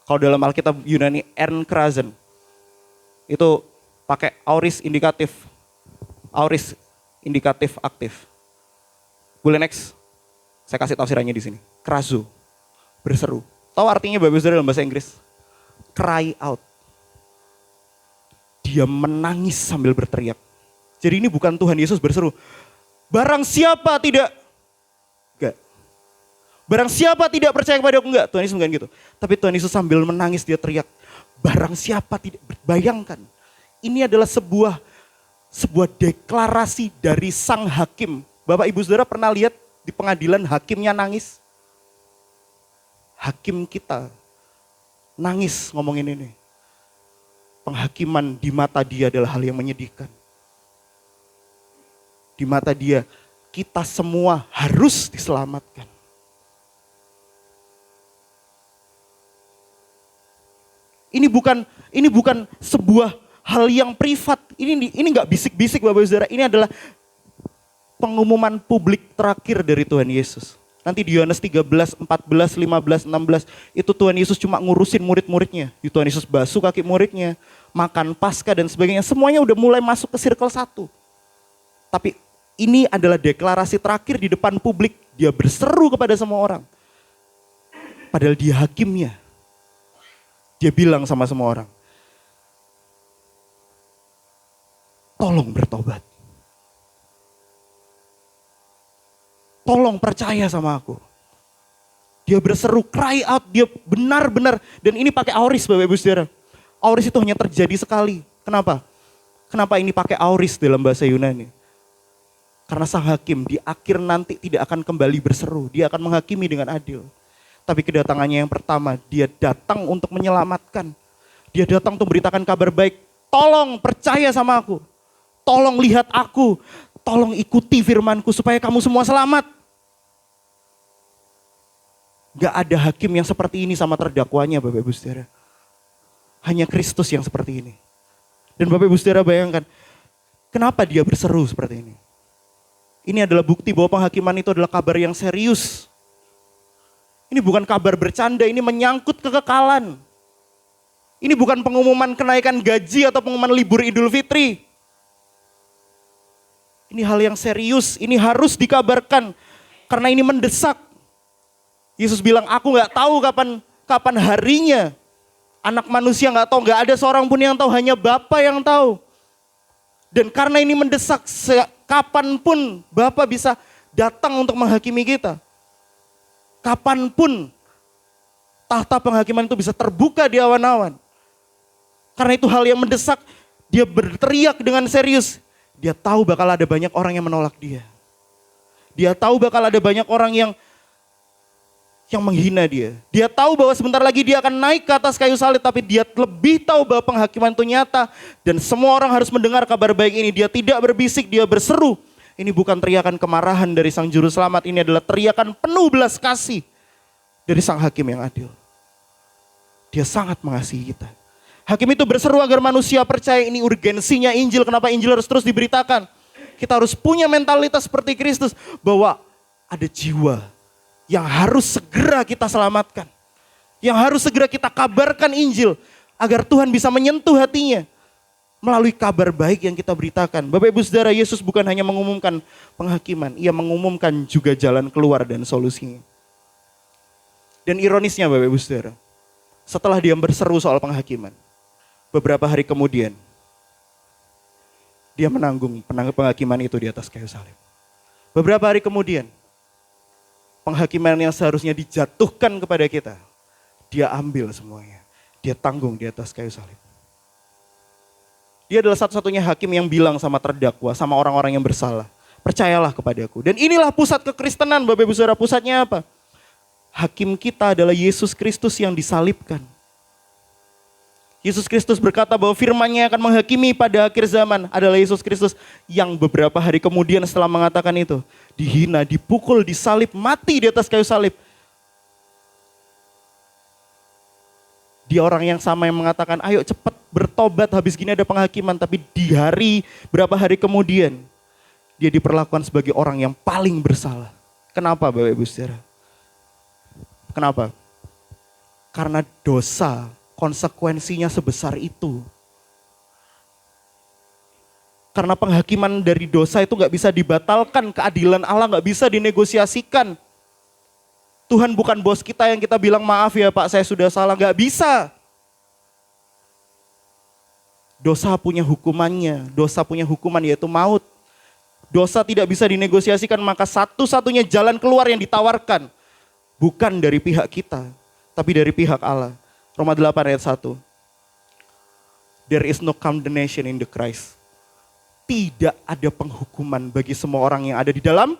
Kalau dalam Alkitab Yunani enkrazen. Itu pakai aorist indikatif aktif. Boleh next? Saya kasih tafsirannya di sini. Krazo, berseru. Tahu artinya Bapak Ibu Saudara dalam bahasa Inggris? Cry out. Dia menangis sambil berteriak. Jadi ini bukan Tuhan Yesus berseru. Barang siapa tidak. Enggak. Barang siapa tidak percaya kepada aku, enggak. Tuhan Yesus bukan gitu. Tapi Tuhan Yesus sambil menangis dia teriak, barang siapa tidak, bayangkan. Ini adalah sebuah deklarasi dari sang hakim. Bapak Ibu Saudara pernah lihat di pengadilan hakimnya nangis? Hakim kita nangis ngomongin ini. Penghakiman di mata dia adalah hal yang menyedihkan. Di mata dia, kita semua harus diselamatkan. Ini bukan sebuah hal yang privat. Ini nggak bisik-bisik Bapak Ibu Saudara. Ini adalah pengumuman publik terakhir dari Tuhan Yesus. Nanti di Yohanes 13, 14, 15, 16 itu Tuhan Yesus cuma ngurusin murid-muridnya. Tuhan Yesus basuh kaki muridnya, makan Paskah dan sebagainya. Semuanya udah mulai masuk ke circle 1. Tapi ini adalah deklarasi terakhir di depan publik. Dia berseru kepada semua orang. Padahal dia hakimnya. Dia bilang sama semua orang, tolong bertobat. Tolong percaya sama aku. Dia berseru, cry out, dia benar-benar. Dan ini pakai auris Bapak Ibu Saudara. Auris itu hanya terjadi sekali. Kenapa? Kenapa ini pakai auris dalam bahasa Yunani? Karena sang hakim di akhir nanti tidak akan kembali berseru. Dia akan menghakimi dengan adil. Tapi kedatangannya yang pertama, dia datang untuk menyelamatkan. Dia datang untuk memberitakan kabar baik. Tolong percaya sama aku. Tolong lihat aku. Tolong ikuti firmanku supaya kamu semua selamat. Gak ada hakim yang seperti ini sama terdakwanya Bapak Ibu Saudara. Hanya Kristus yang seperti ini. Dan Bapak Ibu Saudara bayangkan, kenapa dia berseru seperti ini? Ini adalah bukti bahwa penghakiman itu adalah kabar yang serius. Ini bukan kabar bercanda, ini menyangkut kekekalan. Ini bukan pengumuman kenaikan gaji atau pengumuman libur Idul Fitri. Ini hal yang serius, ini harus dikabarkan. Karena ini mendesak. Yesus bilang, aku gak tahu kapan harinya. Anak manusia gak tahu, gak ada seorang pun yang tahu, hanya Bapa yang tahu. Dan karena ini mendesak, kapanpun Bapa bisa datang untuk menghakimi kita. Kapanpun tahta penghakiman itu bisa terbuka di awan-awan. Karena itu hal yang mendesak, dia berteriak dengan serius. Dia tahu bakal ada banyak orang yang menolak dia. Dia tahu bakal ada banyak orang yang menghina dia. Dia tahu bahwa sebentar lagi dia akan naik ke atas kayu salib, tapi dia lebih tahu bahwa penghakiman itu nyata. Dan semua orang harus mendengar kabar baik ini. Dia tidak berbisik, dia berseru. Ini bukan teriakan kemarahan dari sang juru selamat, ini adalah teriakan penuh belas kasih dari sang hakim yang adil. Dia sangat mengasihi kita. Hakim itu berseru agar manusia percaya, ini urgensinya Injil. Kenapa Injil harus terus diberitakan? Kita harus punya mentalitas seperti Kristus, bahwa ada jiwa yang harus segera kita selamatkan. Yang harus segera kita kabarkan Injil, agar Tuhan bisa menyentuh hatinya. Melalui kabar baik yang kita beritakan. Bapak Ibu Saudara, Yesus bukan hanya mengumumkan penghakiman, ia mengumumkan juga jalan keluar dan solusinya. Dan ironisnya Bapak Ibu Saudara, setelah dia berseru soal penghakiman, beberapa hari kemudian, dia menanggung penghakiman itu di atas kayu salib. Beberapa hari kemudian, penghakiman yang seharusnya dijatuhkan kepada kita, dia ambil semuanya. Dia tanggung di atas kayu salib. Dia adalah satu-satunya hakim yang bilang sama terdakwa, sama orang-orang yang bersalah, percayalah kepadaku. Dan inilah pusat kekristenan Bapak Ibu Saudara, pusatnya apa? Hakim kita adalah Yesus Kristus yang disalibkan. Yesus Kristus berkata bahwa firman-Nya akan menghakimi pada akhir zaman adalah Yesus Kristus yang beberapa hari kemudian setelah mengatakan itu, dihina, dipukul, disalib, mati di atas kayu salib. Dia orang yang sama yang mengatakan, ayo cepat bertobat, habis gini ada penghakiman. Tapi di berapa hari kemudian, dia diperlakukan sebagai orang yang paling bersalah. Kenapa Bapak Ibu Saudara? Kenapa? Karena dosa, konsekuensinya sebesar itu. Karena penghakiman dari dosa itu gak bisa dibatalkan, keadilan Allah gak bisa dinegosiasikan. Tuhan bukan bos kita yang kita bilang maaf ya Pak, saya sudah salah. Gak bisa. Dosa punya hukumannya. Dosa punya hukuman yaitu maut. Dosa tidak bisa dinegosiasikan, maka satu-satunya jalan keluar yang ditawarkan Bukan dari pihak kita, tapi dari pihak Allah. Roma 8 ayat 1. There is no condemnation in the Christ. Tidak ada penghukuman bagi semua orang yang ada di dalam.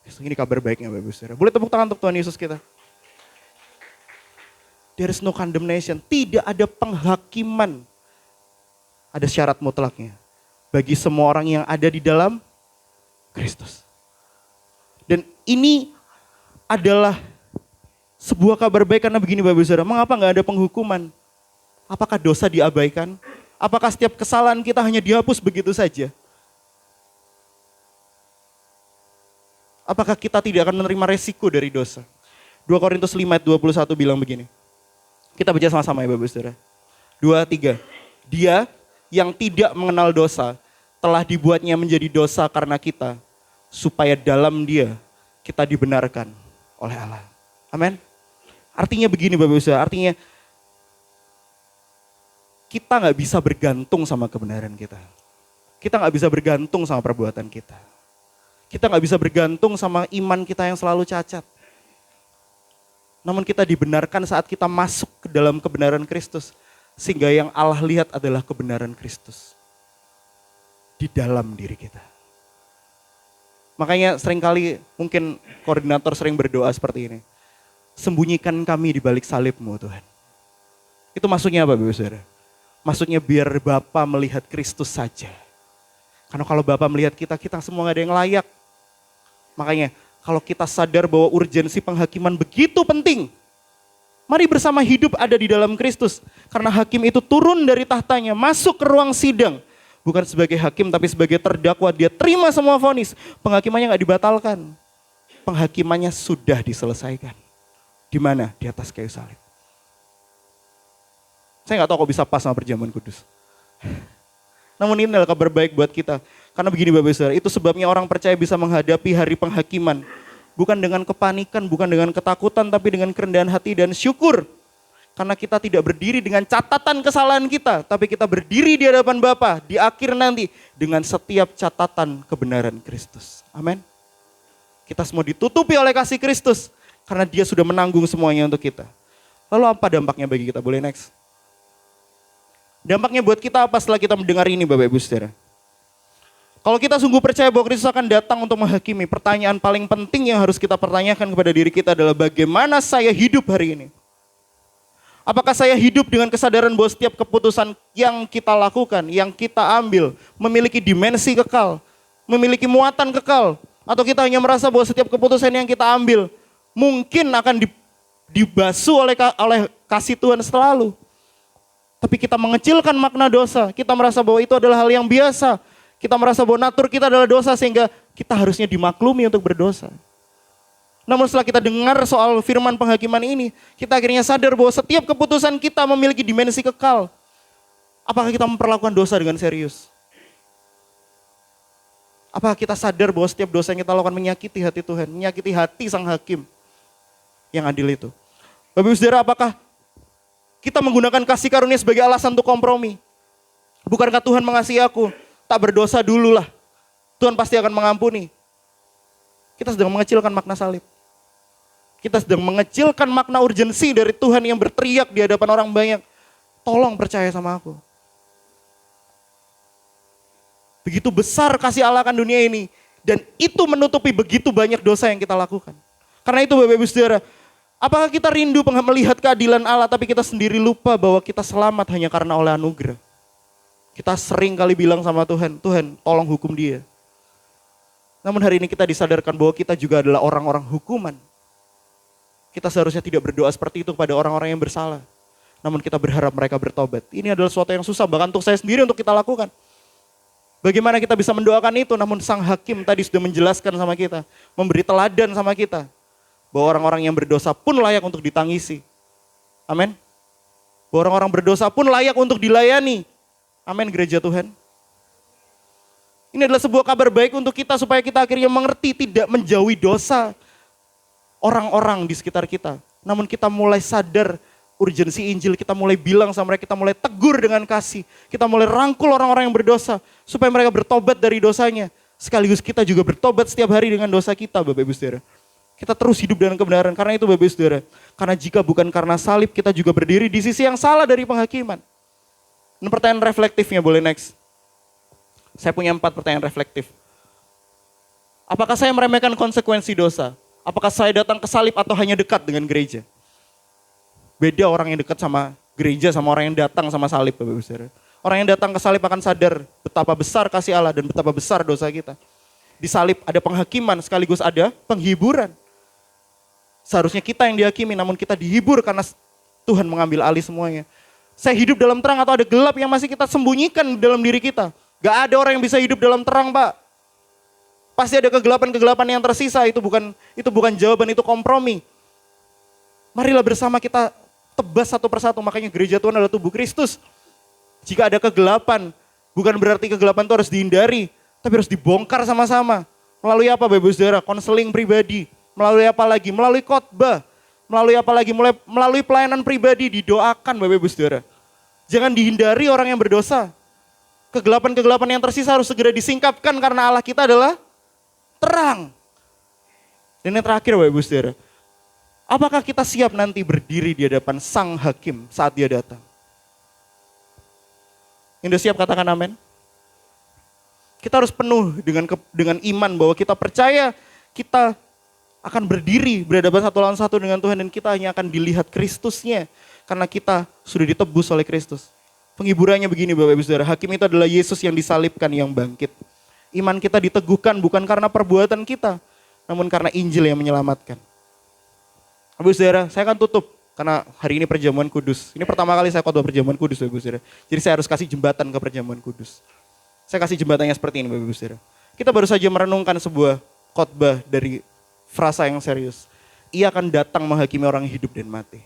Ini kabar baiknya Bapak Ibu Saudara. Boleh tepuk tangan untuk Tuhan Yesus kita. There is no condemnation. Tidak ada penghakiman. Ada syarat mutlaknya. Bagi semua orang yang ada di dalam Kristus. Dan ini adalah sebuah kabar baik karena begini Bapak Ibu Saudara. Mengapa gak ada penghukuman? Apakah dosa diabaikan? Apakah setiap kesalahan kita hanya dihapus begitu saja? Apakah kita tidak akan menerima resiko dari dosa? 2 Korintus 5 ayat 21 bilang begini. Kita baca sama-sama ya Bapak Saudara. 2, 3. Dia yang tidak mengenal dosa telah dibuatnya menjadi dosa karena kita, supaya dalam dia kita dibenarkan oleh Allah. Amin. Artinya begini Bapak Saudara, artinya kita gak bisa bergantung sama kebenaran kita. Kita gak bisa bergantung sama perbuatan kita. Kita gak bisa bergantung sama iman kita yang selalu cacat. Namun kita dibenarkan saat kita masuk ke dalam kebenaran Kristus. Sehingga yang Allah lihat adalah kebenaran Kristus. Di dalam diri kita. Makanya seringkali mungkin koordinator sering berdoa seperti ini. Sembunyikan kami di balik salib-Mu Tuhan. Itu maksudnya apa Bapak Saudara? Maksudnya biar Bapa melihat Kristus saja. Karena kalau Bapa melihat kita, kita semua gak ada yang layak. Makanya kalau kita sadar bahwa urgensi penghakiman begitu penting. Mari bersama hidup ada di dalam Kristus. Karena hakim itu turun dari tahtanya, masuk ke ruang sidang. Bukan sebagai hakim tapi sebagai terdakwa. Dia terima semua vonis. Penghakimannya gak dibatalkan. Penghakimannya sudah diselesaikan. Di mana? Di atas kayu salib. Saya gak tahu kok bisa pas sama perjamuan kudus. Namun ini adalah kabar baik buat kita. Karena begini Bapak Saudara, itu sebabnya orang percaya bisa menghadapi hari penghakiman. Bukan dengan kepanikan, bukan dengan ketakutan, tapi dengan kerendahan hati dan syukur. Karena kita tidak berdiri dengan catatan kesalahan kita, tapi kita berdiri di hadapan Bapa di akhir nanti dengan setiap catatan kebenaran Kristus. Amin. Kita semua ditutupi oleh kasih Kristus karena Dia sudah menanggung semuanya untuk kita. Lalu apa dampaknya bagi kita? Boleh next. Dampaknya buat kita apa setelah kita mendengar ini Bapak Ibu Saudara? Kalau kita sungguh percaya bahwa Kristus akan datang untuk menghakimi, pertanyaan paling penting yang harus kita pertanyakan kepada diri kita adalah bagaimana saya hidup hari ini? Apakah saya hidup dengan kesadaran bahwa setiap keputusan yang kita lakukan, yang kita ambil, memiliki dimensi kekal, memiliki muatan kekal, atau kita hanya merasa bahwa setiap keputusan yang kita ambil mungkin akan dibasuh oleh kasih Tuhan selalu. Tapi kita mengecilkan makna dosa, kita merasa bahwa itu adalah hal yang biasa. Kita merasa bahwa natur kita adalah dosa sehingga kita harusnya dimaklumi untuk berdosa. Namun setelah kita dengar soal firman penghakiman ini, kita akhirnya sadar bahwa setiap keputusan kita memiliki dimensi kekal. Apakah kita memperlakukan dosa dengan serius? Apakah kita sadar bahwa setiap dosa yang kita lakukan menyakiti hati Tuhan, menyakiti hati sang hakim yang adil itu? Bapak Ibu Saudara, apakah kita menggunakan kasih karunia sebagai alasan untuk kompromi? Bukankah Tuhan mengasihi aku? Tak berdosa dululah. Tuhan pasti akan mengampuni. Kita sedang mengecilkan makna salib. Kita sedang mengecilkan makna urgensi dari Tuhan yang berteriak di hadapan orang banyak. Tolong percaya sama aku. Begitu besar kasih Allah akan dunia ini. Dan itu menutupi begitu banyak dosa yang kita lakukan. Karena itu Bapak Ibu Saudara, apakah kita rindu melihat keadilan Allah tapi kita sendiri lupa bahwa kita selamat hanya karena oleh anugerah? Kita sering kali bilang sama Tuhan, Tuhan tolong hukum dia. Namun hari ini kita disadarkan bahwa kita juga adalah orang-orang hukuman. Kita seharusnya tidak berdoa seperti itu kepada orang-orang yang bersalah. Namun kita berharap mereka bertobat. Ini adalah sesuatu yang susah bahkan untuk saya sendiri untuk kita lakukan. Bagaimana kita bisa mendoakan itu, namun sang hakim tadi sudah menjelaskan sama kita. Memberi teladan sama kita. Bahwa orang-orang yang berdosa pun layak untuk ditangisi. Amin. Bahwa orang-orang berdosa pun layak untuk dilayani. Amin gereja Tuhan. Ini adalah sebuah kabar baik untuk kita supaya kita akhirnya mengerti tidak menjauhi dosa orang-orang di sekitar kita. Namun kita mulai sadar urgensi Injil, kita mulai bilang sama mereka, kita mulai tegur dengan kasih. Kita mulai rangkul orang-orang yang berdosa supaya mereka bertobat dari dosanya. Sekaligus kita juga bertobat setiap hari dengan dosa kita Bapak Ibu Saudara. Kita terus hidup dalam kebenaran. Karena itu Bapak Ibu Saudara. Karena jika bukan karena salib, kita juga berdiri di sisi yang salah dari penghakiman. Ini pertanyaan reflektifnya, boleh next. Saya punya 4 pertanyaan reflektif. Apakah saya meremehkan konsekuensi dosa? Apakah saya datang ke salib atau hanya dekat dengan gereja? Beda orang yang dekat sama gereja sama orang yang datang sama salib, Bapak Ibu Saudara. Orang yang datang ke salib akan sadar betapa besar kasih Allah dan betapa besar dosa kita. Di salib ada penghakiman sekaligus ada penghiburan. Seharusnya kita yang dihakimi, namun kita dihibur karena Tuhan mengambil alih semuanya. Saya hidup dalam terang atau ada gelap yang masih kita sembunyikan dalam diri kita? Gak ada orang yang bisa hidup dalam terang, Pak. Pasti ada kegelapan-kegelapan yang tersisa, itu bukan jawaban, itu kompromi. Marilah bersama kita tebas satu persatu, makanya gereja Tuhan adalah tubuh Kristus. Jika ada kegelapan, bukan berarti kegelapan itu harus dihindari, tapi harus dibongkar sama-sama. Melalui apa Bapak Ibu Saudara? Konseling pribadi. Melalui apa lagi? Melalui khotbah. Melalui apa lagi? Melalui pelayanan pribadi, didoakan Bapak Ibu Saudara. Jangan dihindari orang yang berdosa. Kegelapan-kegelapan yang tersisa harus segera disingkapkan karena Allah kita adalah terang. Dan yang terakhir Bapak Ibu Saudara, apakah kita siap nanti berdiri di hadapan Sang Hakim saat Dia datang? Yang siap katakan amin. Kita harus penuh dengan iman bahwa kita percaya kita akan berdiri berhadapan satu lawan satu dengan Tuhan dan kita hanya akan dilihat Kristusnya karena kita sudah ditebus oleh Kristus. Penghiburannya begini Bapak Ibu Saudara, hakim itu adalah Yesus yang disalibkan yang bangkit. Iman kita diteguhkan bukan karena perbuatan kita, namun karena Injil yang menyelamatkan. Bapak Ibu Saudara, saya akan tutup karena hari ini perjamuan kudus. Ini pertama kali saya khotbah perjamuan kudus Bapak Ibu Saudara. Jadi saya harus kasih jembatan ke perjamuan kudus. Saya kasih jembatannya seperti ini Bapak Ibu Saudara. Kita baru saja merenungkan sebuah khotbah dari frasa yang serius. Ia akan datang menghakimi orang hidup dan mati.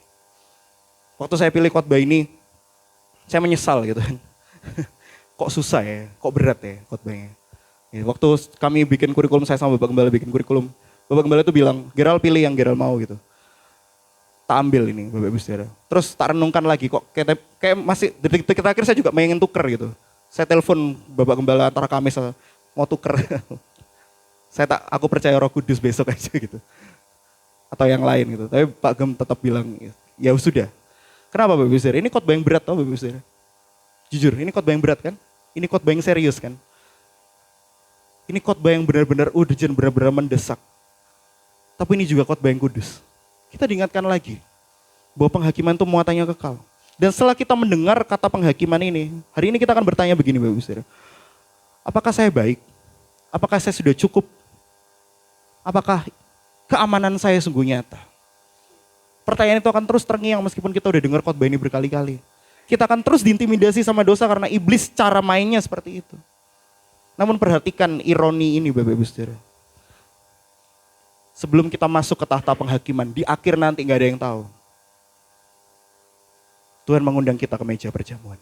Waktu saya pilih khotbah ini, saya menyesal gitu kan. Kok susah ya, kok berat ya khotbahnya. Ya, waktu kami bikin kurikulum, saya sama Bapak Gembala bikin kurikulum. Bapak Gembala itu bilang, Geral pilih yang Geral mau gitu. Tak ambil ini Bapak Ibu Saudara. Terus tak renungkan lagi kok kayak masih detik-detik terakhir saya juga pengen tuker gitu. Saya telepon Bapak Gembala antara Kamis mau tuker. Aku percaya Roh Kudus besok aja gitu. Atau yang lain gitu. Tapi Pak Gem tetap bilang, ya sudah. Kenapa Bapak Ibu Saudara? Ini khotbah yang berat tau Bapak Ibu Saudara. Jujur, ini khotbah yang berat kan? Ini khotbah yang serius kan? Ini khotbah yang benar-benar urgent, benar-benar mendesak. Tapi ini juga khotbah yang kudus. Kita diingatkan lagi bahwa penghakiman itu muatannya kekal. Dan setelah kita mendengar kata penghakiman ini, hari ini kita akan bertanya begini Bapak Ibu Saudara. Apakah saya baik? Apakah saya sudah cukup? Apakah keamanan saya sungguh nyata? Pertanyaan itu akan terus terngiang meskipun kita udah dengar khotbah ini berkali-kali. Kita akan terus diintimidasi sama dosa karena iblis cara mainnya seperti itu. Namun perhatikan ironi ini Bapak Ibu Saudara. Sebelum kita masuk ke tahta penghakiman, di akhir nanti gak ada yang tahu. Tuhan mengundang kita ke meja perjamuan.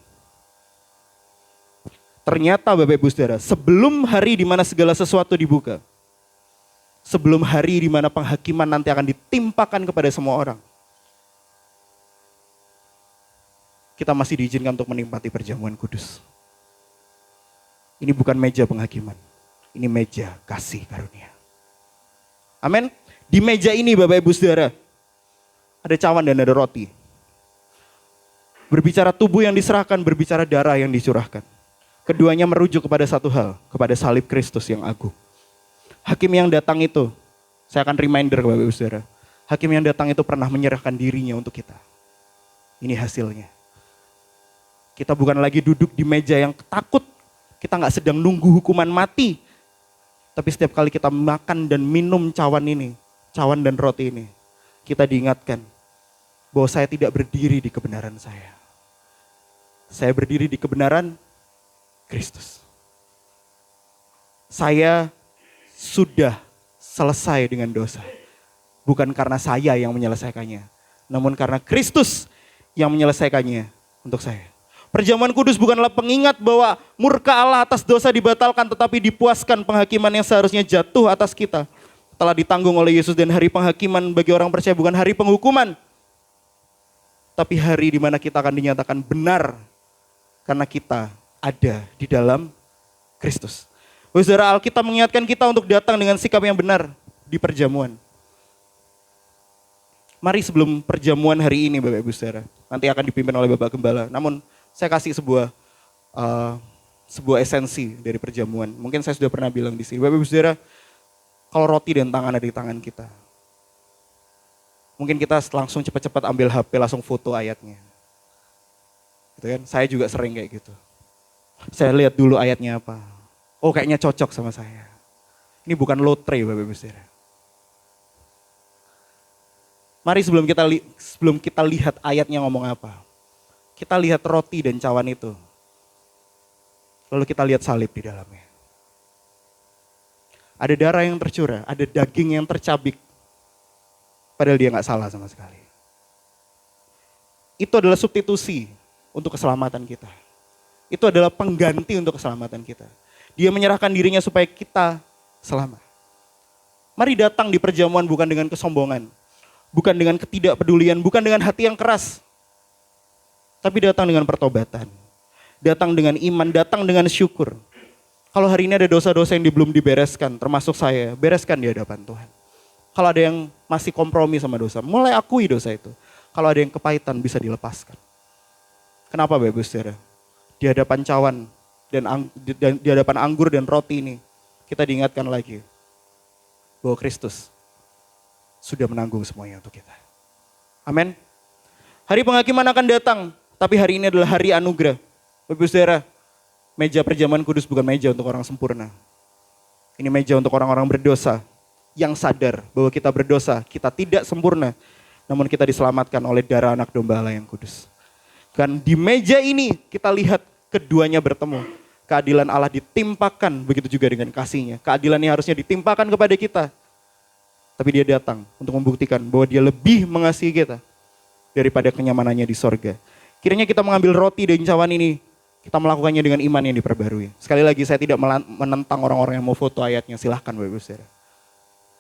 Ternyata Bapak Ibu Saudara, sebelum hari di mana segala sesuatu dibuka, sebelum hari di mana penghakiman nanti akan ditimpakan kepada semua orang, kita masih diizinkan untuk menikmati perjamuan kudus. Ini bukan meja penghakiman, ini meja kasih karunia. Amin. Di meja ini Bapak Ibu Saudara, ada cawan dan ada roti. Berbicara tubuh yang diserahkan, berbicara darah yang dicurahkan. Keduanya merujuk kepada satu hal, kepada salib Kristus yang agung. Hakim yang datang itu, saya akan reminder Bapak Ibu Saudara, hakim yang datang itu pernah menyerahkan dirinya untuk kita. Ini hasilnya. Kita bukan lagi duduk di meja yang takut, kita gak sedang nunggu hukuman mati. Tapi setiap kali kita makan dan minum cawan ini, cawan dan roti ini, kita diingatkan bahwa saya tidak berdiri di kebenaran saya. Saya berdiri di kebenaran Kristus. Saya sudah selesai dengan dosa. Bukan karena saya yang menyelesaikannya, namun karena Kristus yang menyelesaikannya untuk saya. Perjamuan kudus bukanlah pengingat bahwa murka Allah atas dosa dibatalkan, tetapi dipuaskan penghakiman yang seharusnya jatuh atas kita telah ditanggung oleh Yesus. Dan hari penghakiman bagi orang percaya bukan hari penghukuman, tapi hari di mana kita akan dinyatakan benar karena kita ada di dalam Kristus. Saudara, Alkitab mengingatkan kita untuk datang dengan sikap yang benar di perjamuan. Mari sebelum perjamuan hari ini Bapak Ibu Saudara, nanti akan dipimpin oleh Bapak Gembala. Namun saya kasih sebuah esensi dari perjamuan. Mungkin saya sudah pernah bilang di sini. Bapak Ibu Saudara, kalau roti dan tangan ada di tangan kita, mungkin kita langsung cepat-cepat ambil HP, langsung foto ayatnya. Gitu kan? Saya juga sering kayak gitu. Saya lihat dulu ayatnya apa. Oh kayaknya cocok sama saya. Ini bukan lotre Bapak Ibu Saudara. Mari sebelum kita lihat ayatnya ngomong apa, kita lihat roti dan cawan itu. Lalu kita lihat salib di dalamnya. Ada darah yang tercurah, ada daging yang tercabik. Padahal dia nggak salah sama sekali. Itu adalah substitusi untuk keselamatan kita. Itu adalah pengganti untuk keselamatan kita. Dia menyerahkan dirinya supaya kita selamat. Mari datang di perjamuan bukan dengan kesombongan. Bukan dengan ketidakpedulian, bukan dengan hati yang keras. Tapi datang dengan pertobatan. Datang dengan iman, datang dengan syukur. Kalau hari ini ada dosa-dosa yang belum dibereskan, termasuk saya, bereskan di hadapan Tuhan. Kalau ada yang masih kompromi sama dosa, mulai akui dosa itu. Kalau ada yang kepahitan, bisa dilepaskan. Kenapa Bapak Ibu Saudara? Di hadapan cawan dan di hadapan anggur dan roti ini, kita diingatkan lagi bahwa Kristus sudah menanggung semuanya untuk kita. Amin. Hari penghakiman akan datang, tapi hari ini adalah hari anugerah. Bapak Ibu Saudara, meja perjamuan kudus bukan meja untuk orang sempurna. Ini meja untuk orang-orang berdosa yang sadar bahwa kita berdosa, kita tidak sempurna, namun kita diselamatkan oleh darah anak domba Allah yang kudus. Dan di meja ini kita lihat keduanya bertemu. Keadilan Allah ditimpakan, begitu juga dengan kasihnya. Keadilan yang harusnya ditimpakan kepada kita. Tapi dia datang untuk membuktikan bahwa dia lebih mengasihi kita daripada kenyamanannya di sorga. Kiranya kita mengambil roti dan cawan ini, kita melakukannya dengan iman yang diperbarui. Sekali lagi saya tidak menentang orang-orang yang mau foto ayatnya, silahkan Bapak Ibu Saudara.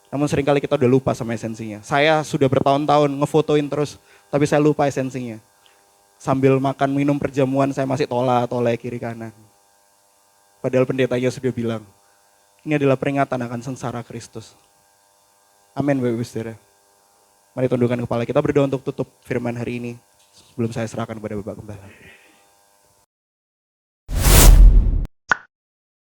Namun seringkali kita udah lupa sama esensinya. Saya sudah bertahun-tahun ngefotoin terus, tapi saya lupa esensinya. Sambil makan minum perjamuan saya masih tolak kiri kanan. Padahal pendetanya sudah bilang, ini adalah peringatan akan sengsara Kristus. Amin Bapak Ibu Saudara. Mari tundukkan kepala kita, berdoa untuk tutup firman hari ini sebelum saya serahkan kepada Bapak Gembala.